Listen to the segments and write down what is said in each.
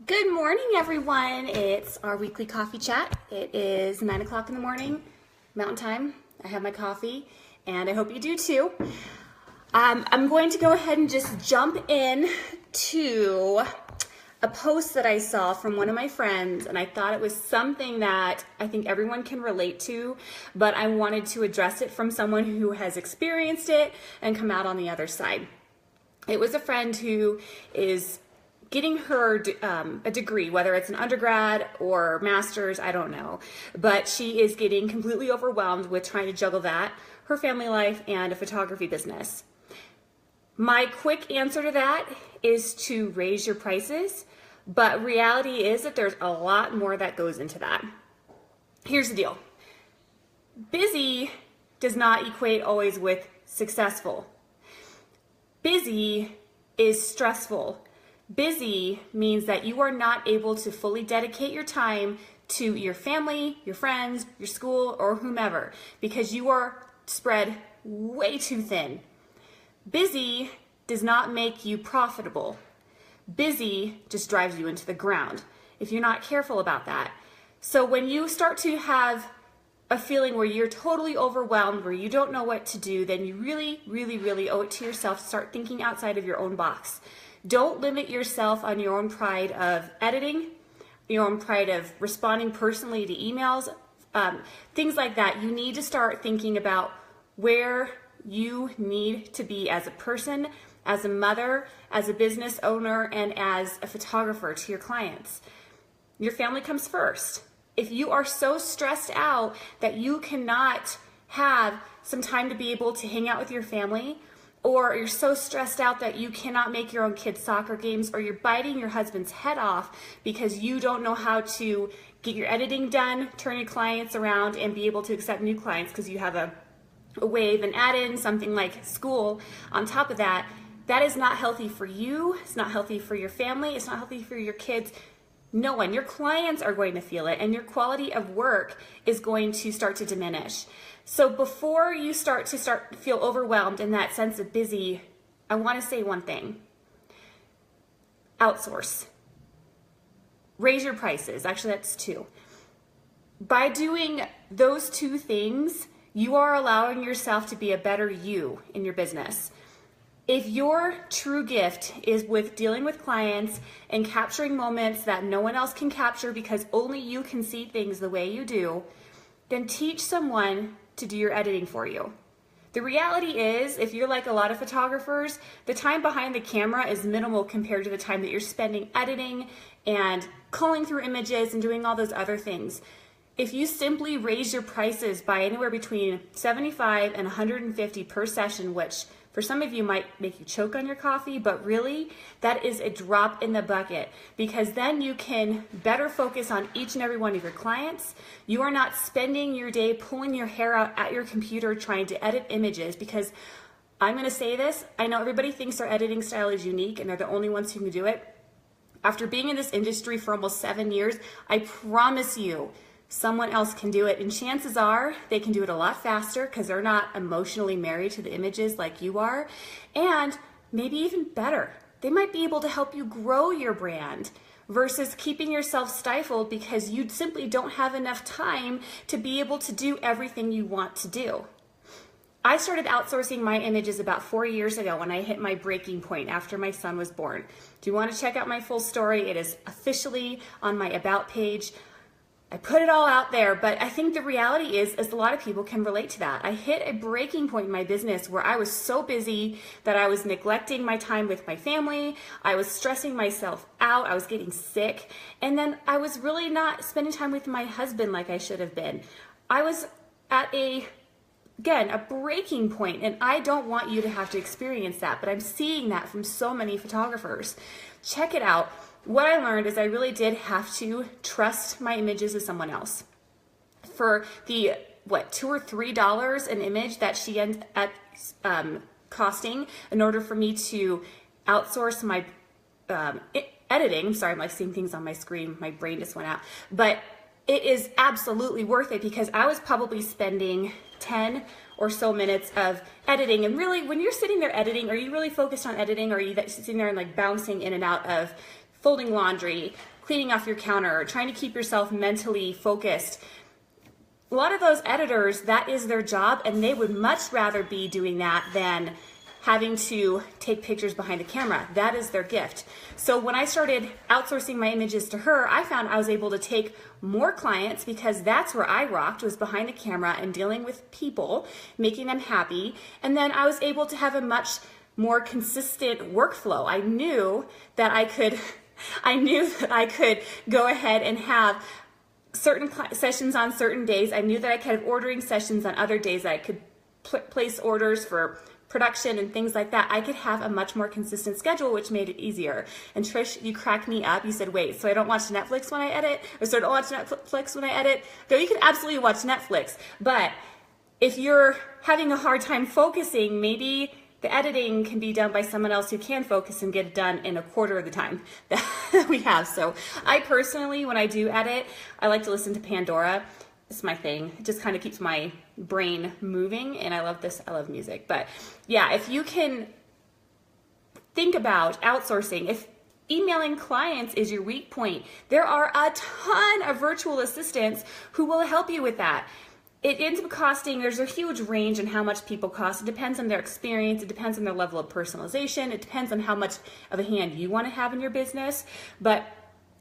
Good morning, everyone. It's our weekly coffee chat. It is 9 o'clock in the morning, Mountain Time. I have my coffee, and I hope you do too. I'm going to go ahead and just jump in to a post that I saw from one of my friends, and I thought it was something that I think everyone can relate to, but I wanted to address it from someone who has experienced it and come out on the other side. It was a friend who is getting her a degree, whether it's an undergrad or master's, I don't know. But she is getting completely overwhelmed with trying to juggle that, her family life, and a photography business. My quick answer to that is to raise your prices, but reality is that there's a lot more that goes into that. Here's the deal. Busy does not equate always with successful. Busy is stressful. Busy means that you are not able to fully dedicate your time to your family, your friends, your school, or whomever because you are spread way too thin. Busy does not make you profitable. Busy just drives you into the ground if you're not careful about that. So when you start to have a feeling where you're totally overwhelmed, where you don't know what to do, then you really, really, really owe it to yourself to start thinking outside of your own box. Don't limit yourself on your own pride of editing, your own pride of responding personally to emails, things like that. You need to start thinking about where you need to be as a person, as a mother, as a business owner, and as a photographer to your clients. Your family comes first. If you are so stressed out that you cannot have some time to be able to hang out with your family, or you're so stressed out that you cannot make your own kids' soccer games, or you're biting your husband's head off because you don't know how to get your editing done, turn your clients around, and be able to accept new clients because you have a wave and add in something like school on top of that, that is not healthy for you. It's not healthy for your family. It's not healthy for your kids. No one. Your clients are going to feel it, and your quality of work is going to start to diminish. So before you start to feel overwhelmed in that sense of busy, I want to say one thing. Outsource. Raise your prices. Actually, that's two. By doing those two things, you are allowing yourself to be a better you in your business. If your true gift is with dealing with clients and capturing moments that no one else can capture because only you can see things the way you do, then teach someone to do your editing for you. The reality is, if you're like a lot of photographers, the time behind the camera is minimal compared to the time that you're spending editing and culling through images and doing all those other things. If you simply raise your prices by anywhere between $75 and $150 per session, which for some of you might make you choke on your coffee, but really that is a drop in the bucket because then you can better focus on each and every one of your clients. You are not spending your day pulling your hair out at your computer trying to edit images because I'm going to say this, I know everybody thinks their editing style is unique and they're the only ones who can do it. After being in this industry for almost 7 years, I promise you, someone else can do it, and chances are they can do it a lot faster because they're not emotionally married to the images like you are, and maybe even better, they might be able to help you grow your brand versus keeping yourself stifled because you simply don't have enough time to be able to do everything you want to do. I started outsourcing my images about 4 years ago when I hit my breaking point after my son was born. Do you want to check out my full story? It is officially on my About page. I put it all out there, but I think the reality is a lot of people can relate to that. I hit a breaking point in my business where I was so busy that I was neglecting my time with my family. I was stressing myself out. I was getting sick. And then I was really not spending time with my husband like I should have been. I was at a breaking point, and I don't want you to have to experience that, but I'm seeing that from so many photographers. Check it out. What I learned is I really did have to trust my images as someone else. For the, $2 or $3 an image that she ended up costing in order for me to outsource my editing. I'm sorry, I'm like seeing things on my screen. My brain just went out. But it is absolutely worth it because I was probably spending 10 or so minutes of editing. And really, when you're sitting there editing, are you really focused on editing, or are you sitting there and like bouncing in and out of folding laundry, cleaning off your counter, trying to keep yourself mentally focused. A lot of those editors, that is their job, and they would much rather be doing that than having to take pictures behind the camera. That is their gift. So when I started outsourcing my images to her, I found I was able to take more clients because that's where I rocked, was behind the camera and dealing with people, making them happy. And then I was able to have a much more consistent workflow. I knew that I could go ahead and have certain sessions on certain days. I knew that I could have ordering sessions on other days that I could place orders for production and things like that. I could have a much more consistent schedule, which made it easier. And Trish, you cracked me up. You said, wait, so I don't watch Netflix when I edit? Or so I don't watch Netflix when I edit? No, you can absolutely watch Netflix. But if you're having a hard time focusing, maybe the editing can be done by someone else who can focus and get it done in a quarter of the time that we have. So I personally, when I do edit, I like to listen to Pandora. It's my thing. It just kind of keeps my brain moving, and I love this. I love music. But yeah, if you can think about outsourcing, if emailing clients is your weak point, there are a ton of virtual assistants who will help you with that. It ends up costing, there's a huge range in how much people cost. It depends on their experience. It depends on their level of personalization. It depends on how much of a hand you want to have in your business. But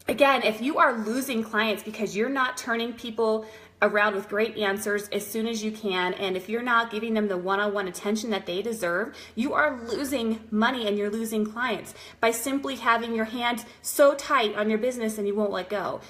again, if you are losing clients because you're not turning people around with great answers as soon as you can, and if you're not giving them the one-on-one attention that they deserve, you are losing money and you're losing clients by simply having your hand so tight on your business and you won't let go.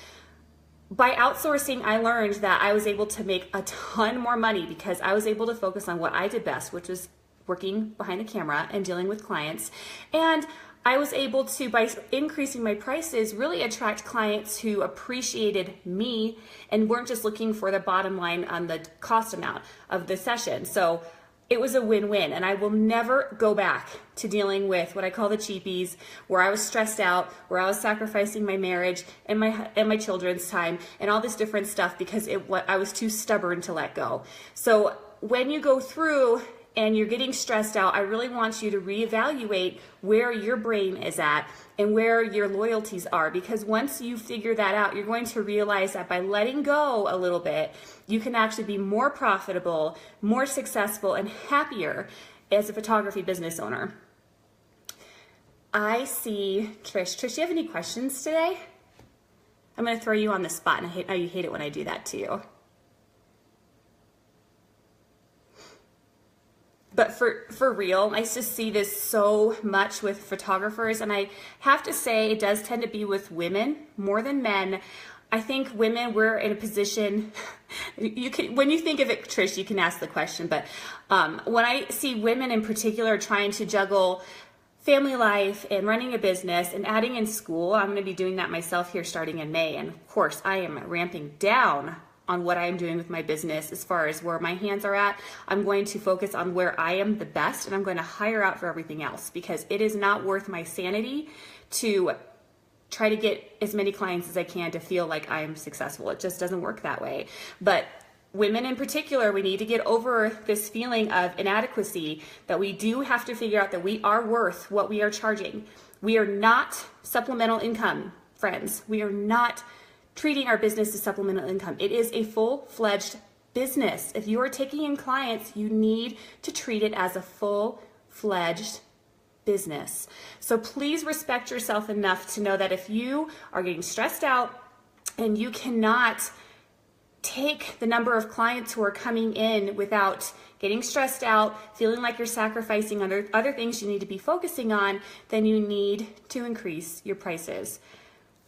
By outsourcing, I learned that I was able to make a ton more money because I was able to focus on what I did best, which was working behind the camera and dealing with clients. And I was able to, by increasing my prices, really attract clients who appreciated me and weren't just looking for the bottom line on the cost amount of the session. So it was a win-win, and I will never go back to dealing with what I call the cheapies, where I was stressed out, where I was sacrificing my marriage and my children's time and all this different stuff because I was too stubborn to let go. So when you go through and you're getting stressed out, I really want you to reevaluate where your brain is at and where your loyalties are, because once you figure that out, you're going to realize that by letting go a little bit, you can actually be more profitable, more successful, and happier as a photography business owner. I see Trish. Trish, do you have any questions today? I'm going to throw you on the spot, and I know you hate it when I do that to you. But for real, I just see this so much with photographers, and I have to say it does tend to be with women more than men. I think women, we're in a position, when you think of it, Trish, you can ask the question, but when I see women in particular trying to juggle family life and running a business and adding in school, I'm going to be doing that myself here starting in May, and of course I am ramping down on what I'm doing with my business as far as where my hands are at. I'm going to focus on where I am the best, and I'm going to hire out for everything else because it is not worth my sanity to try to get as many clients as I can to feel like I'm successful. It just doesn't work that way. But women in particular, we need to get over this feeling of inadequacy, that we do have to figure out that we are worth what we are charging. We are not supplemental income, friends. We are not treating our business as supplemental income. It is a full-fledged business. If you are taking in clients, you need to treat it as a full-fledged business. So please respect yourself enough to know that if you are getting stressed out and you cannot take the number of clients who are coming in without getting stressed out, feeling like you're sacrificing other things you need to be focusing on, then you need to increase your prices.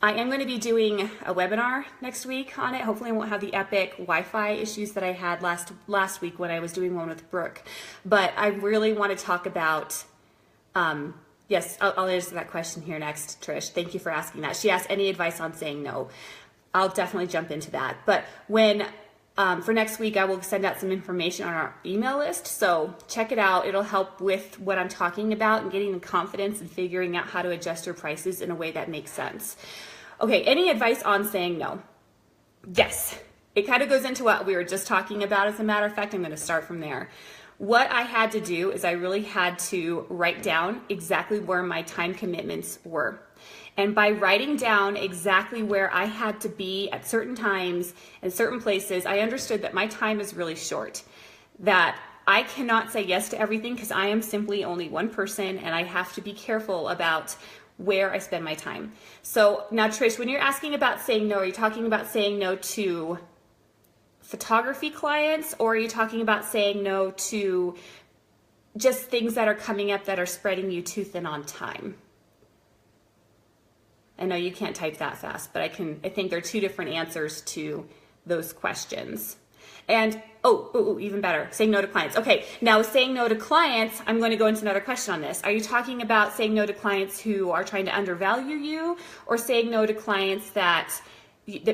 I am going to be doing a webinar next week on it. Hopefully I won't have the epic Wi-Fi issues that I had last week when I was doing one with Brooke. But I really want to talk about, yes, I'll answer that question here next, Trish. Thank you for asking that. She asked any advice on saying no. I'll definitely jump into that. But when for next week, I will send out some information on our email list. So check it out. It'll help with what I'm talking about and getting the confidence and figuring out how to adjust your prices in a way that makes sense. Okay, any advice on saying no? Yes. It kind of goes into what we were just talking about. As a matter of fact, I'm going to start from there. What I had to do is I really had to write down exactly where my time commitments were. And by writing down exactly where I had to be at certain times and certain places, I understood that my time is really short, that I cannot say yes to everything because I am simply only one person, and I have to be careful about where I spend my time. So now, Trish, when you're asking about saying no, are you talking about saying no to photography clients, or are you talking about saying no to just things that are coming up that are spreading you too thin on time? I know you can't type that fast, but I think there are two different answers to those questions. And even better, saying no to clients. Okay, now saying no to clients, I'm going to go into another question on this. Are you talking about saying no to clients who are trying to undervalue you, or saying no to clients that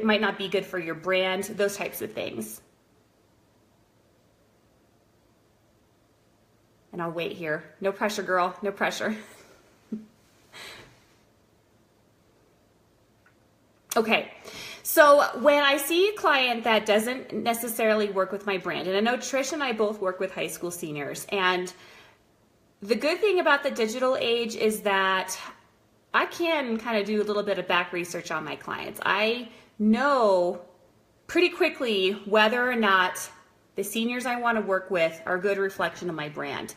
might not be good for your brand, those types of things? And I'll wait here. No pressure, girl, no pressure. Okay, so when I see a client that doesn't necessarily work with my brand, and I know Trish and I both work with high school seniors, and the good thing about the digital age is that I can kind of do a little bit of back research on my clients. I know pretty quickly whether or not the seniors I want to work with are a good reflection of my brand.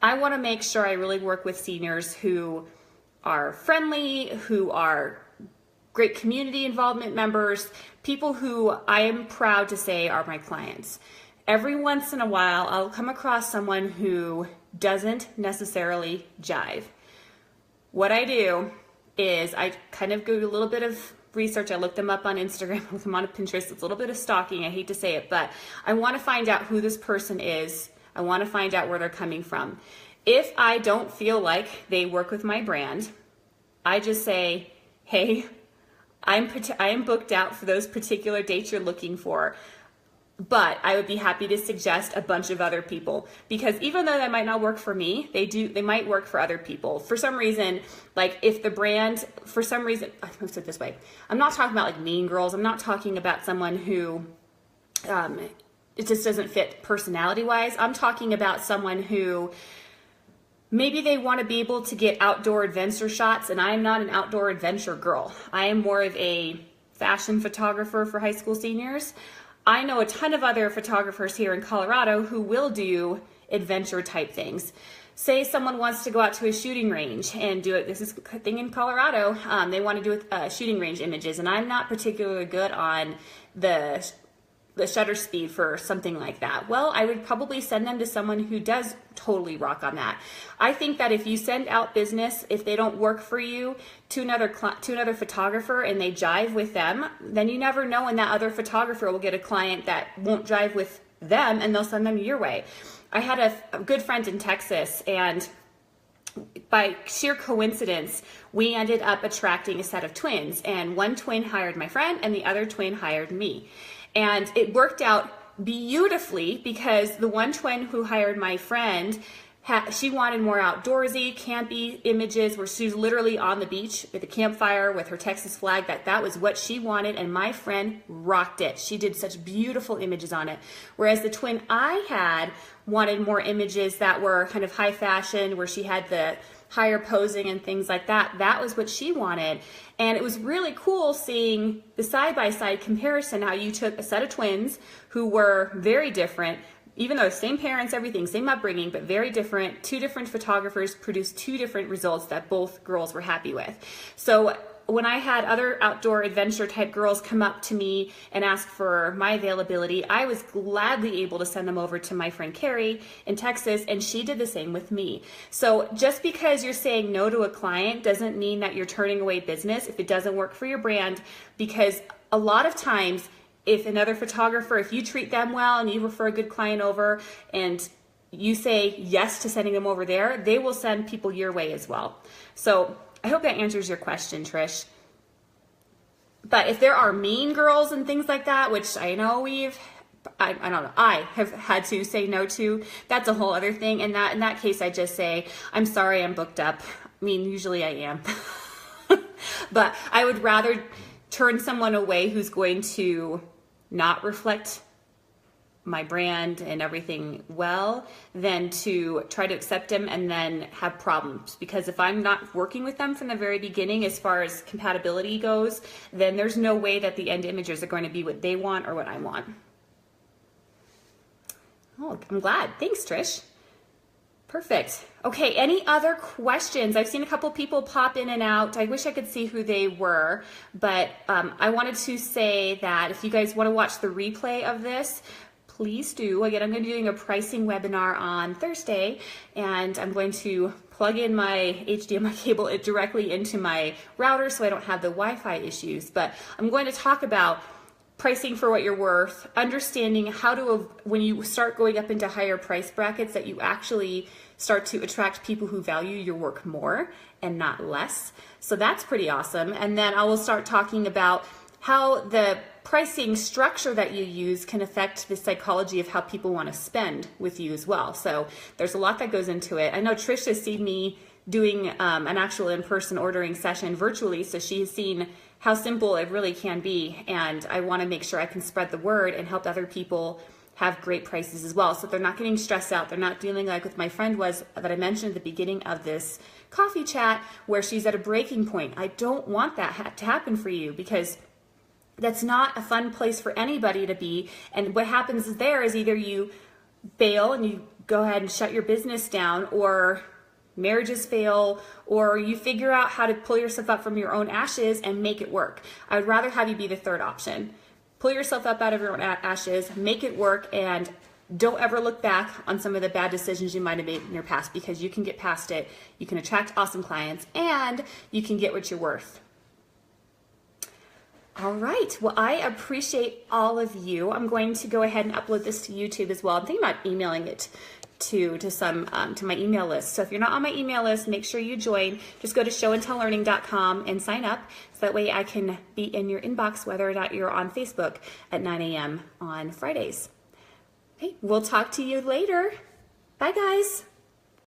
I want to make sure I really work with seniors who are friendly, who are great community involvement members, people who I am proud to say are my clients. Every once in a while, I'll come across someone who doesn't necessarily jive. What I do is I kind of do a little bit of research. I look them up on Instagram, I look them on Pinterest. It's a little bit of stalking. I hate to say it, but I want to find out who this person is. I want to find out where they're coming from. If I don't feel like they work with my brand, I just say, hey, I am booked out for those particular dates you're looking for, but I would be happy to suggest a bunch of other people, because even though that might not work for me, they might work for other people. For some reason, like if the brand, for some reason, I'll say it this way, I'm not talking about like mean girls. I'm not talking about someone who it just doesn't fit personality wise. I'm talking about someone who maybe they want to be able to get outdoor adventure shots, and I'm not an outdoor adventure girl. I am more of a fashion photographer for high school seniors. I know a ton of other photographers here in Colorado who will do adventure type things. Say someone wants to go out to a shooting range and do it. This is a thing in Colorado. They want to do shooting range images, and I'm not particularly good on the shutter speed for something like that. Well, I would probably send them to someone who does totally rock on that. I think that if you send out business, if they don't work for you, to another photographer and they jive with them, then you never know when that other photographer will get a client that won't jive with them, and they'll send them your way. I had a good friend in Texas, and by sheer coincidence, we ended up attracting a set of twins, and one twin hired my friend and the other twin hired me. And it worked out beautifully because the one twin who hired my friend, she wanted more outdoorsy, campy images where she was literally on the beach with a campfire with her Texas flag. That was what she wanted, and my friend rocked it. She did such beautiful images on it. Whereas the twin I had wanted more images that were kind of high fashion, where she had the higher posing and things like that. That was what she wanted. And it was really cool seeing the side-by-side comparison, how you took a set of twins who were very different, even though same parents, everything, same upbringing, but very different. Two different photographers produced two different results that both girls were happy with. So when I had other outdoor adventure type girls come up to me and ask for my availability, I was gladly able to send them over to my friend Carrie in Texas, and she did the same with me. So just because you're saying no to a client doesn't mean that you're turning away business if it doesn't work for your brand, because a lot of times if another photographer, if you treat them well and you refer a good client over and you say yes to sending them over there, they will send people your way as well. So I hope that answers your question, Trish. But if there are mean girls and things like that, which I know I don't know, I have had to say no to, that's a whole other thing. And in that case, I just say, I'm sorry, I'm booked up. I mean, usually I am. But I would rather turn someone away who's going to not reflect my brand and everything well than to try to accept them and then have problems. Because if I'm not working with them from the very beginning as far as compatibility goes, then there's no way that the end images are going to be what they want or what I want. Oh, I'm glad. Thanks, Trish. Perfect. Okay, any other questions? I've seen a couple people pop in and out. I wish I could see who they were, but I wanted to say that if you guys want to watch the replay of this, please do. Again, I'm going to be doing a pricing webinar on Thursday, and I'm going to plug in my HDMI cable directly into my router so I don't have the Wi-Fi issues. But I'm going to talk about pricing for what you're worth, understanding how to, when you start going up into higher price brackets, that you actually start to attract people who value your work more and not less. So that's pretty awesome. And then I will start talking about how the pricing structure that you use can affect the psychology of how people want to spend with you as well. So there's a lot that goes into it. I know Trish has seen me doing an actual in-person ordering session virtually, so she's seen how simple it really can be, and I want to make sure I can spread the word and help other people have great prices as well, so they're not getting stressed out. They're not dealing like with my friend was that I mentioned at the beginning of this coffee chat, where she's at a breaking point. I don't want that to happen for you, because that's not a fun place for anybody to be. And what happens there is either you fail and you go ahead and shut your business down, or marriages fail, or you figure out how to pull yourself up from your own ashes and make it work. I would rather have you be the third option. Pull yourself up out of your own ashes, make it work, and don't ever look back on some of the bad decisions you might have made in your past, because you can get past it. You can attract awesome clients, and you can get what you're worth. All right, well, I appreciate all of you. I'm going to go ahead and upload this to YouTube as well. I'm thinking about emailing it to my email list. So if you're not on my email list, make sure you join. Just go to showandtelllearning.com and sign up, so that way I can be in your inbox whether or not you're on Facebook at 9 a.m. on Fridays. Okay, we'll talk to you later. Bye, guys.